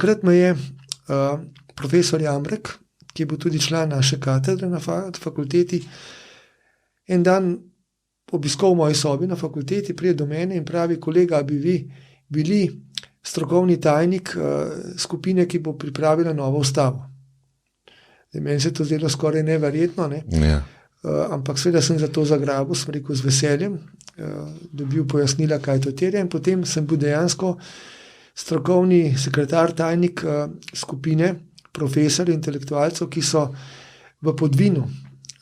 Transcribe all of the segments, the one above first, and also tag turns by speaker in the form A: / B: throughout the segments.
A: takrat me je profesor Jambrek, ki je bil tudi član naše katedre na fakulteti, en dan obiskal v moji sobi na fakulteti, pride do mene in pravi: kolega, bi vi bili strokovni tajnik skupine, ki bo pripravila novo ustavo. Meni se je to zdelo skoraj neverjetno, ne?
B: Ja.
A: Ampak seveda sem za to zagrabil, sem rekel z veseljem, dobil pojasnila, kaj to terja, in potem sem bil dejansko strokovni sekretar, tajnik skupine profesorjev, intelektualcev, ki so v Podvinu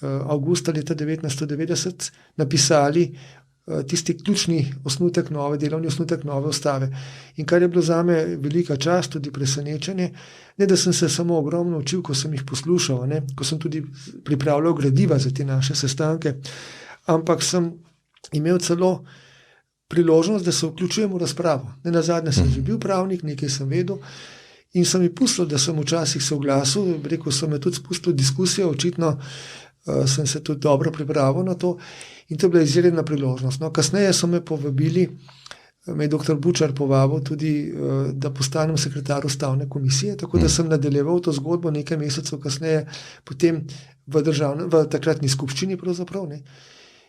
A: avgusta leta 1990 napisali tisti ključni delovni osnutek nove ustave. In kar je bilo zame velika čast, tudi presenečenje, ne da sem se samo ogromno učil, ko sem jih poslušal, ne, ko sem tudi pripravljal gradiva za te naše sestanke, ampak sem imel celo priložnost, da se vključujem v razpravo. Nenazadnje sem že bil pravnik, nekaj sem vedel in sem mi pustil, da sem včasih se oglasil, rekel sem me tudi spustil diskusijo, očitno sem se tudi dobro pripravil na to in to je bila izredna priložnost. No, kasneje so me povabili, me je dr. Bučar povabil tudi, da postanem sekretar ustavne komisije, tako da sem nadaljeval to zgodbo nekaj mesecev kasneje, potem v takratni skupščini pravzaprav, ne.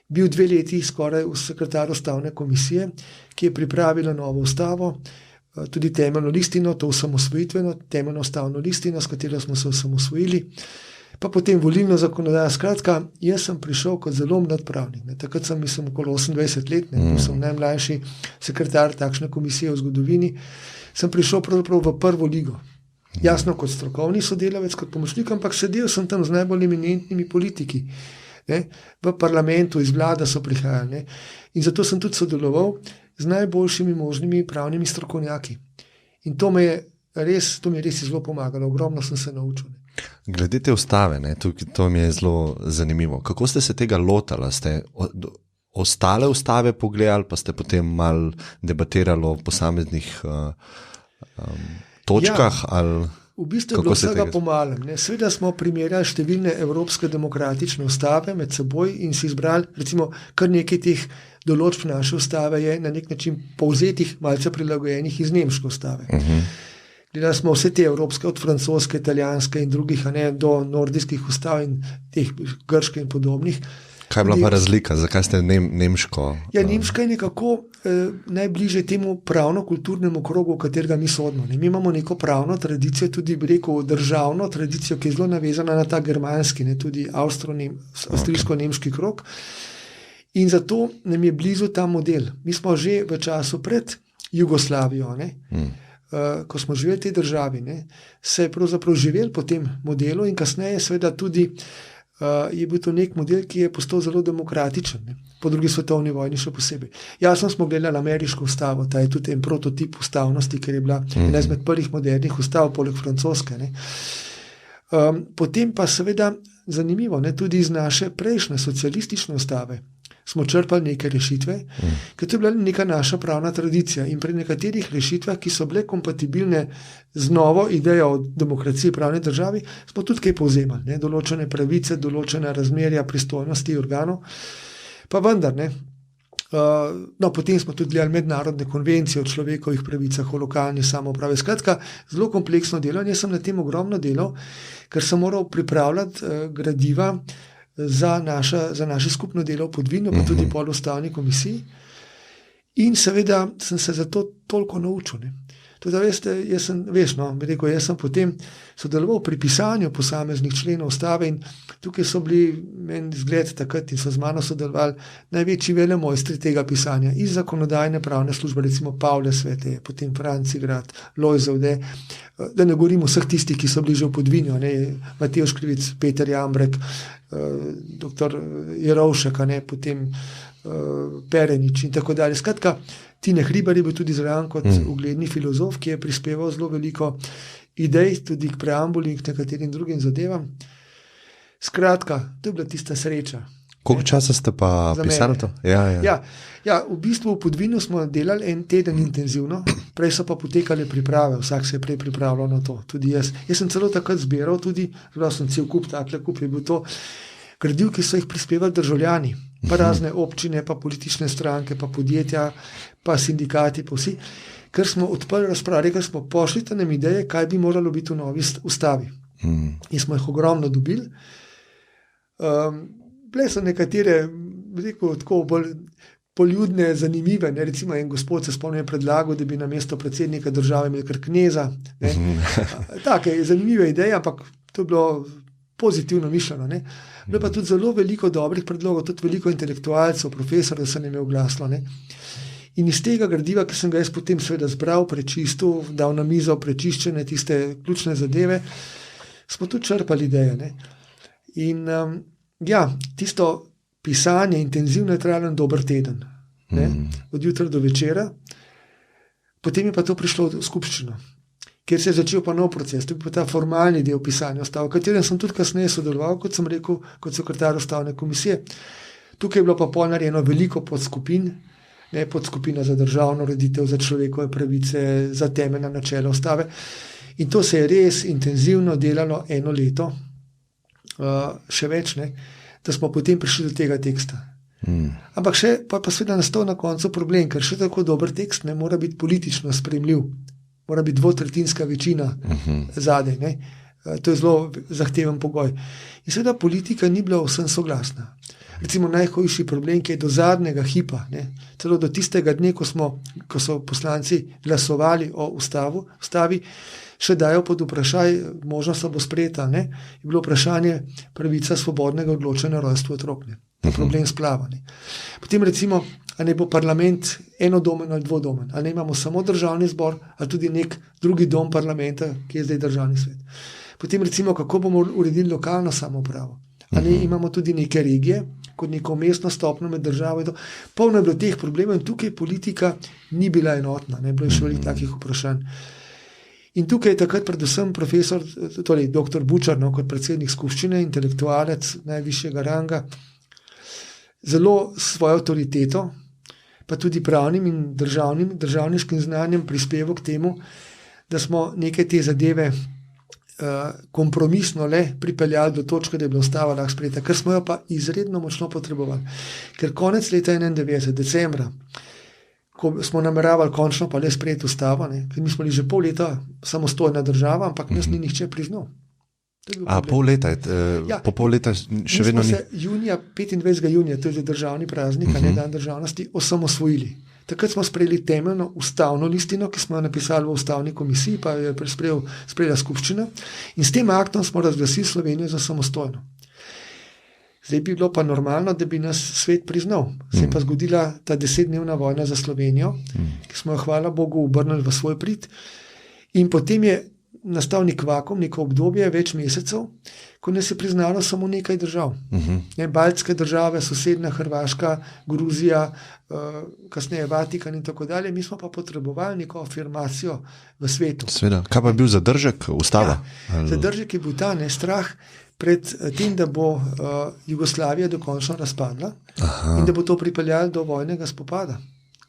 A: Bil 2 leti skoraj sekretar ustavne komisije, ki je pripravila novo ustavo, tudi temeljno listino, to osamosvojitveno temeljno ustavno listino, s katero smo se osamosvojili, pa potem volilno zakonodajo. Skratka, jaz sem prišel kot zelo mlad pravnik. Ne. Takrat sem, mislim, okoli 28 let, ne. Sem najmlajši sekretar takšne komisije v zgodovini. Sem prišel pravzaprav v prvo ligo. Jasno kot strokovni sodelavec, kot pomočnik, ampak sedel sem tam z najbolj eminentnimi politiki. Ne. V parlamentu, iz vlada so prihajali. Ne. In zato sem tudi sodeloval z najboljšimi možnimi pravnimi strokovnjaki. In to mi je res zelo pomagalo. Ogromno sem se naučil. Ne.
B: Glede te ustave, ne, to mi je zelo zanimivo. Kako ste se tega lotali? Ste ostale ustave pogledali, pa ste potem malo debatirali o posameznih točkah?
A: Ja, v bistvu je bilo vsega pomalem. Seveda smo primerjali številne evropske demokratične ustave med seboj in si izbrali, recimo, kar nekaj teh določb naše ustave je na nek način povzetih, malce prilagojenih iz nemške ustave. Gledali smo vse te evropske, od francoske, italijanske in drugih, do nordijskih ustav in teh grške in podobnih.
B: Kaj je bila pa razlika? Zakaj ste nemško?
A: Ja, nemška je nekako najbližje temu pravno-kulturnemu krogu, v katerega mi sodimo. Mi imamo neko pravno tradicijo, tudi bi rekel državno tradicijo, ki je zelo navezana na ta germanski, tudi avstrijsko-nemški krog. In zato nam je blizu ta model. Mi smo že v času pred Jugoslavijo, ko smo živeli v tej državi, se je pravzaprav živeli po tem modelu in kasneje seveda tudi je bil to nek model, ki je postal zelo demokratičen, po drugi svetovni vojni še posebej. Jasno smo gledali ameriško ustavo, ta je tudi en prototip ustavnosti, ker je bila ena izmed prvih modernih ustav, poleg francoske. Potem pa seveda zanimivo, tudi iz naše prejšnje socialistične ustave smo črpali neke rešitve, ker to je bila neka naša pravna tradicija in pri nekaterih rešitvah, ki so bile kompatibilne z novo idejo o demokraciji, pravni državi, smo tudi kaj povzemali, določene pravice, določene razmerja, pristojnosti organov, pa vendar, potem smo tudi gledali mednarodne konvencije o človekovih pravicah, o lokalni samoupravi. Skratka, zelo kompleksno delo in jaz sem na tem ogromno delal, ker sem moral pripravljati gradiva za naše skupno delo v Podvinu, pa tudi pol ustavni komisiji. In seveda sem se zato toliko naučil. Tudi, veste, jaz sem potem sodeloval pri pisanju posameznih členov ustave in tukaj so bili meni zgled takrat in so z mano sodelovali največji velemojstri tega pisanja iz zakonodajne pravne službe, recimo Pavle Svete, potem Franci Grad, Lojze Ude, da ne govorim vseh tistih, ki so bili že v Podvinju, Matej Škrivic, Peter Jambrek, dr. Jerovšek, potem Perenič in tako dalje. Skratka, Tine Hribar je bil tudi zraven kot ugledni filozof, ki je prispeval zelo veliko idej, tudi k preambuli in k nekaterim drugim zadevam. Skratka, to je bila tista sreča.
B: Koliko časa ste pa pisali to?
A: Ja, v bistvu v Podvinu smo delali 1 teden intenzivno, prej so pa potekale priprave, vsak se je prej pripravljal na to, tudi jaz. Jaz sem celo takrat zbiral, tudi sem cel kup, takle kup je bil to, gradiv, ki so jih prispevali državljani, pa razne občine, pa politične stranke, pa podjetja, pa sindikati, pa vsi, ker smo odprli razprave, ker smo pošli nam ideje, kaj bi moralo biti v novi ustavi. In smo jih ogromno dobili. Bile so nekatere, rekel, tako bolj poljudne, zanimive. Ne? Recimo en gospod se spomnim predlagal, da bi na mesto predsednika države imeli kar kneza. Take zanimive ideje, ampak to je bilo pozitivno mišljeno. Ne? Bilo pa tudi zelo veliko dobrih predlogov, tudi veliko intelektualcev, profesorjev se nam je oglasilo. Ne? In iz tega gradiva, ki sem ga jaz potem seveda zbral, prečistil, dal na mizo prečiščene tiste ključne zadeve, smo tudi črpali ideje. Ne? In tisto pisanje intenzivno je trajalo dober teden, od jutra do večera. Potem je pa to prišlo v skupščino, kjer se je začel pa nov proces, to je pa ta formalni del pisanja ustave, v katerem sem tudi kasneje sodeloval, kot sem rekel, kot sekretar ustavne komisije. Tukaj je bilo pa narejeno veliko podskupin, podskupina za državno ureditev, za človekove pravice, za temeljna načela ustave. In to se je res intenzivno delalo 1 leto, še več, da smo potem prišli do tega teksta. Ampak še pa seveda nastal na koncu problem, ker še tako dober tekst ne mora biti politično sprejemljiv, mora biti 2/3 večina zadaj. To je zelo zahteven pogoj. In seveda politika ni bila vsem soglasna. Recimo najhujši problem, ki je do zadnjega hipa, celo do tistega dne, ko so poslanci glasovali o ustavi, še dajo pod vprašaj, možnost bo sprejeta, je bilo vprašanje pravica svobodnega odločanja o rojstvu otrok. Problem splava. Potem recimo, ali bo parlament enodomen ali dvodomen, ali imamo samo državni zbor, ali tudi nek drugi dom parlamenta, ki je zdaj državni svet. Potem recimo, kako bomo uredili lokalno samoupravo. Ali imamo tudi neke regije, kot neko mestno stopnjo med državo. Polno je bilo teh problemov in tukaj politika ni bila enotna, bilo je še veliko takih vprašanj. In tukaj je takrat predvsem profesor, torej dr. Bučar, kot predsednik skupščine, intelektualec najvišjega ranga, zelo svojo avtoriteto, pa tudi pravnim in državniškim znanjem prispeval k temu, da smo neke te zadeve kompromisno le pripeljali do točke, da je bila ustava lahko sprejeta, ker smo jo pa izredno močno potrebovali. Ker konec leta 1991, decembra, ko smo nameravali končno pa le sprejeti ustavo, ker mi smo bili že pol leta samostojna država, ampak nas ni nihče priznal.
B: Pol leta, po pol leta še vedno ni.
A: 25. junija, to je državni praznik, dan državnosti, osamosvojili. Takrat smo sprejeli temeljno ustavno listino, ki smo jo napisali v ustavni komisiji, pa je sprejela skupščina, in s tem aktom smo razglasili Slovenijo za samostojno. Zdaj bi bilo pa normalno, da bi nas svet priznal. Se je pa zgodila ta 10-dnevna vojna za Slovenijo, ki smo jo, hvala Bogu, obrnili v svoj prid. In potem je nastal nek vakuum, neko obdobje, več mesecev, ko nas je priznalo samo nekaj držav. Baltske države, sosednja Hrvaška, Gruzija, kasneje Vatikan in tako dalje. Mi smo pa potrebovali neko afirmacijo v svetu.
B: Sveda. Kaj pa je bil zadržek ustava?
A: Zadržek je bil ta strah pred tem, da bo Jugoslavija dokončno razpadla in da bo to pripeljalo do vojnega spopada.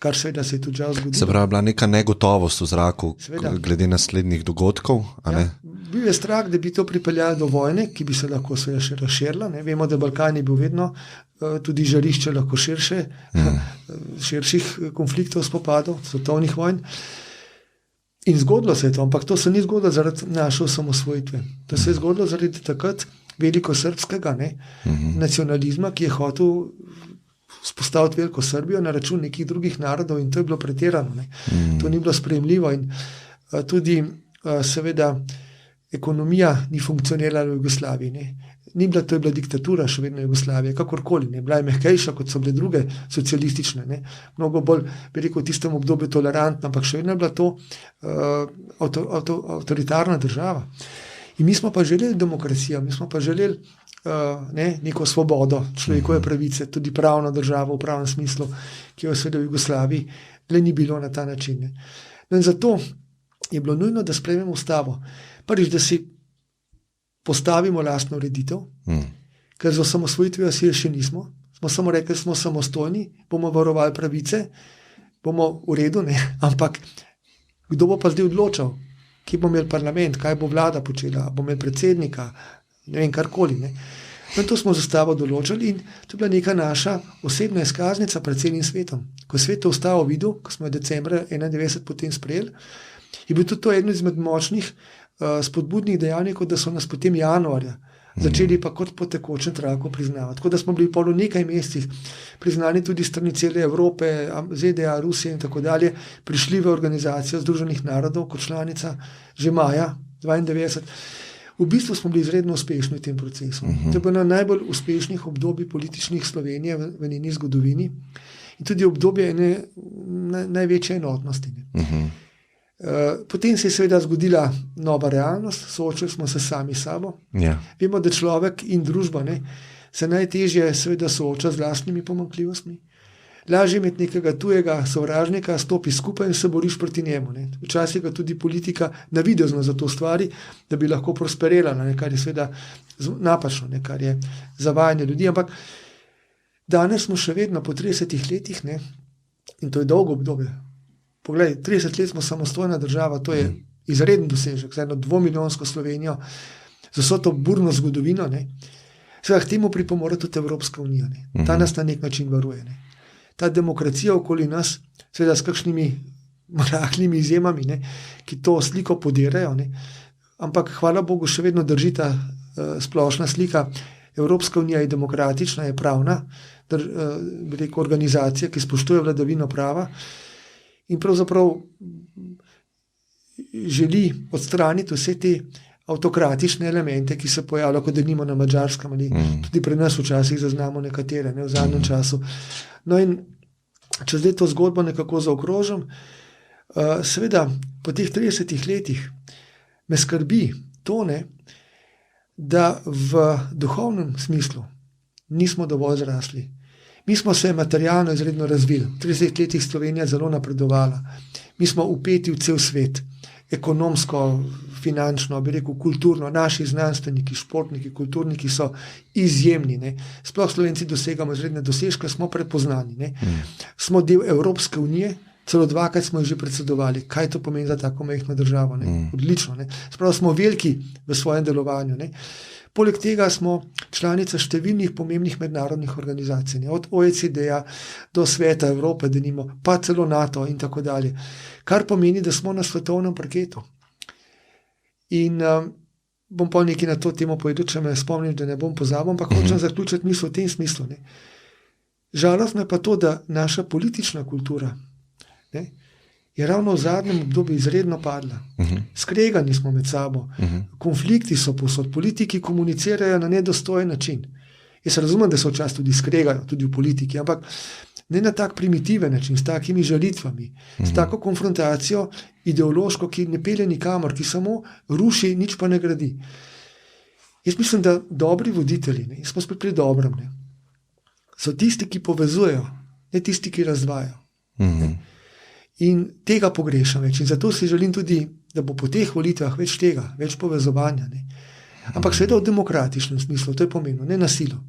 A: Kar seveda se je tudi žal zgodilo.
B: Se pravi, bila neka negotovost v zraku glede naslednjih dogodkov?
A: Bil je strah, da bi to pripeljalo do vojne, ki bi se lahko seveda še razširila. Vemo, da Balkan je bil vedno tudi žarišče lahko širših konfliktov, spopadov, svetovnih vojn. In zgodilo se je to, ampak to se ni zgodilo zaradi naše osamosvojitve. To se je zgodilo zaradi takrat velikosrpskega nacionalizma, ki je hotel spostaviti veliko Srbijo na račun nekih drugih narodov, in to je bilo pretirano. To ni bilo sprejemljivo in tudi seveda ekonomija ni funkcionirala v Jugoslaviji. To je bila diktatura še vedno Jugoslavije, kakorkoli. Bila je mehkejša, kot so bile druge socialistične. Mnogo bolj, bi rekel, v tistem obdobju tolerantna, ampak še vedno je bila to avtoritarna država. In mi smo pa želeli demokracijo, mi smo pa želeli neko svobodo, človekove pravice, tudi pravno državo v pravnem smislu, ki jo seveda v Jugoslaviji le ni bilo na ta način. No in zato je bilo nujno, da sprejmemo ustavo. Prvič, da si postavimo lastno ureditev, ker z osamosvojitvijo si še nismo. Smo samo rekli, smo samostojni, bomo varovali pravice, bomo v redu, ampak kdo bo pa zdaj odločal, kje bo imel parlament, kaj bo vlada počela, bo imel predsednika, ne vem, karkoli. In to smo zastavo določili in to je bila neka naša osebna izkaznica pred celim svetom. Ko je svet to ustavo videl, ko smo jo decembra 1991 potem sprejeli, je bil tudi to eno izmed močnih spodbudnih dejavnikov, da so nas potem januarja začeli pa kot po tekočem traku priznavati. Tako da smo bili po nekaj mesecih priznani tudi strani cele Evrope, ZDA, Rusije in tako dalje, prišli v Organizacijo Združenih narodov kot članica že maja 1992. V bistvu smo bili izredno uspešni v tem procesu. To je bilo na najbolj uspešnih obdobij političnih Slovenije v njeni zgodovini in tudi obdobje ene največje enotnosti. Potem se je seveda zgodila nova realnost, soočili smo se sami sabo. Vemo, da človek in družba se najtežje seveda sooča z lastnimi pomanjkljivostmi. Lažje imeti nekega tujega sovražnika, stopi skupaj in se boriš proti njemu. Včasih ga tudi politika navidezno za to stvari, da bi lahko prosperirala, kar je seveda napačno, kar je zavajanje ljudi. Ampak danes smo še vedno po 30 letih, in to je dolgo obdobje. Poglej, 30 let smo samostojna država, to je izreden dosežek za eno 2-milijonsko Slovenijo, za vso to burno zgodovino. Seveda k temu pripomore tudi Evropska unija. Ta nas na nek način varuje. Ta demokracija okoli nas, seveda s kakšnimi rahlimi izjemami, ki to sliko podirajo, ampak hvala Bogu še vedno drži ta splošna slika. Evropska unija je demokratična, je pravna, bi rekel, organizacija, ki spoštuje vladavino prava in pravzaprav želi odstraniti vse te avtokratične elemente, ki se pojavljajo, kot denimo na Madžarskem, ali tudi pri nas včasih zaznamo nekatere, v zadnjem času. No in če zdaj to zgodbo nekako zaokrožim, seveda po teh 30 letih me skrbi to, da v duhovnem smislu nismo dovolj zrasli. Mi smo se materialno izredno razvili. V 30 letih Slovenija zelo napredovala. Mi smo vpeti v cel svet. Ekonomsko, finančno, bi rekel, kulturno. Naši znanstveniki, športniki, kulturniki so izjemni. Sploh Slovenci dosegamo izredne dosežke, smo prepoznani. Smo del Evropske unije, celo 2krat smo že predsedovali. Kaj to pomeni za tako majhno državo? Odlično. Sprav smo veliki v svojem delovanju. Poleg tega smo članica številnih pomembnih mednarodnih organizacij, od OECD-ja do Sveta Evrope, denimo, pa celo NATO in tako dalje. Kar pomeni, da smo na svetovnem parketu. In bom pa nekaj na to temo povedal, če me spomnim, da ne bom pozabil, ampak hočem zaključiti misel v tem smislu. Žalostno je pa to, da naša politična kultura je ravno v zadnjem obdobju izredno padla. Skregani smo med sabo, konflikti so povsod, politiki komunicirajo na nedostojen način. Jaz razumem, da se včasih tudi skregajo, tudi v politiki, ampak ne na tak primitiven način, s takimi žalitvami, s tako konfrontacijo ideološko, ki ne pelje nikamor, ki samo ruši, nič pa ne gradi. Jaz mislim, da dobri voditelji, smo spet pri dobrem, so tisti, ki povezujejo, ne tisti, ki razdvajajo. In tega pogrešam več. In zato si želim tudi, da bo po teh volitvah več tega, več povezovanja. Ampak seveda v demokratičnem smislu, to je pomembno, ne na silo.